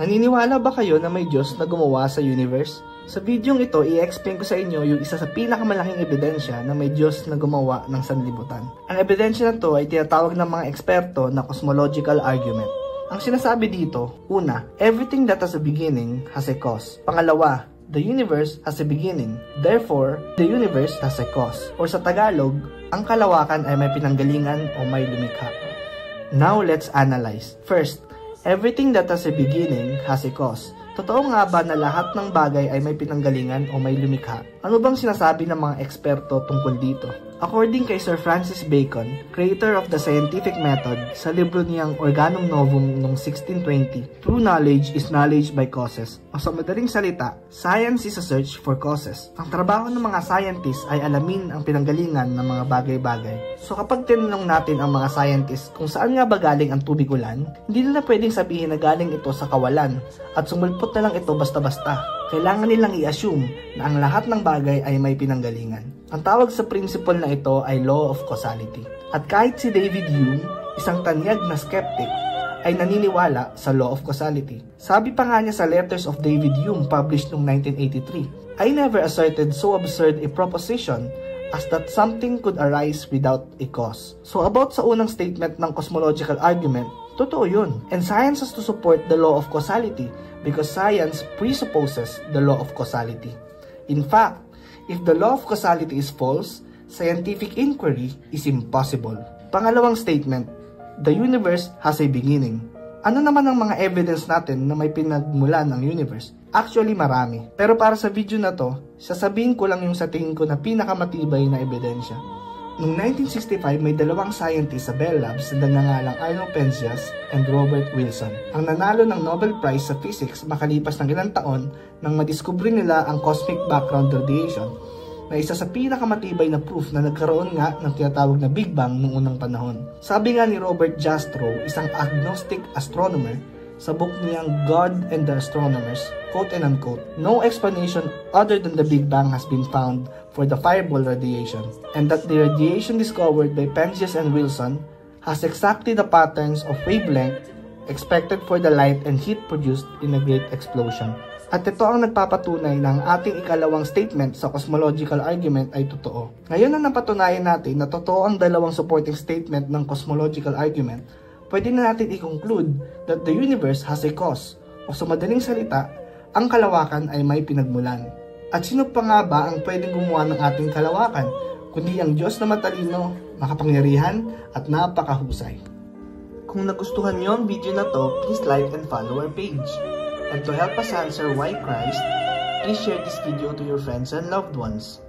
Naniniwala ba kayo na may Diyos na gumawa sa universe? Sa videong ito, i-explain ko sa inyo yung isa sa pinakamalaking ebidensya na may Diyos na gumawa ng sanlibutan. Ang ebidensya na to ay tinatawag ng mga eksperto na cosmological argument. Ang sinasabi dito, una, everything that has a beginning has a cause. Pangalawa, the universe has a beginning. Therefore, the universe has a cause. Or sa Tagalog, ang kalawakan ay may pinanggalingan o may lumikha. Now, let's analyze. First, everything that has a beginning has a cause. Totoo nga ba na lahat ng bagay ay may pinanggalingan o may lumikha? Ano bang sinasabi ng mga eksperto tungkol dito? According kay Sir Francis Bacon, creator of the scientific method, sa libro niyang Organum Novum noong 1620, true knowledge is knowledge by causes. O sa madaling salita, science is a search for causes. Ang trabaho ng mga scientists ay alamin ang pinanggalingan ng mga bagay-bagay. So kapag tinanong natin ang mga scientists kung saan nga ba galing ang tubig ulan, hindi nila pwedeng sabihin na galing ito sa kawalan at sumulpot na lang ito basta-basta. Kailangan nilang i-assume na ang lahat ng bagay ay may pinanggalingan. Ang tawag sa principle na ito ay law of causality. At kahit si David Hume, isang tanyag na skeptic, ay naniniwala sa law of causality. Sabi pa nga niya sa Letters of David Hume published noong 1983, I never asserted so absurd a proposition as that something could arise without a cause. So about sa unang statement ng cosmological argument, totoo yun. And science has to support the law of causality because science presupposes the law of causality. In fact, if the law of causality is false, scientific inquiry is impossible. Pangalawang statement, the universe has a beginning. Ano naman ang mga evidence natin na may pinagmulan ng universe? Actually, marami. Pero para sa video na to, sasabihin ko lang yung sa tingin ko na pinakamatibay na ebidensya. Noong 1965, may dalawang scientist sa Bell Labs na nangangalang Arno Penzias and Robert Wilson. Ang nanalo ng Nobel Prize sa Physics makalipas ng ilang taon nang madiskubre nila ang cosmic background radiation na isa sa pinakamatibay na proof na nagkaroon nga ng tinatawag na Big Bang noong unang panahon. Sabi nga ni Robert Jastrow, isang agnostic astronomer, sa book niyang God and the Astronomers, quote and unquote, no explanation other than the Big Bang has been found for the fireball radiation, and that the radiation discovered by Penzias and Wilson has exactly the patterns of wavelength expected for the light and heat produced in a great explosion. At ito ang nagpapatunay na ang ating ikalawang statement sa cosmological argument ay totoo. Ngayon na napatunayan natin na totoo ang dalawang supporting statement ng cosmological argument, pwede na natin i-conclude that the universe has a cause, o sa madaling salita, ang kalawakan ay may pinagmulan. At sino pa nga ba ang pwedeng gumawa ng ating kalawakan, kundi ang Diyos na matalino, makapangyarihan, at napakahusay. Kung nagustuhan niyo ang video na to, please like and follow our page. And to help us answer why Christ, please share this video to your friends and loved ones.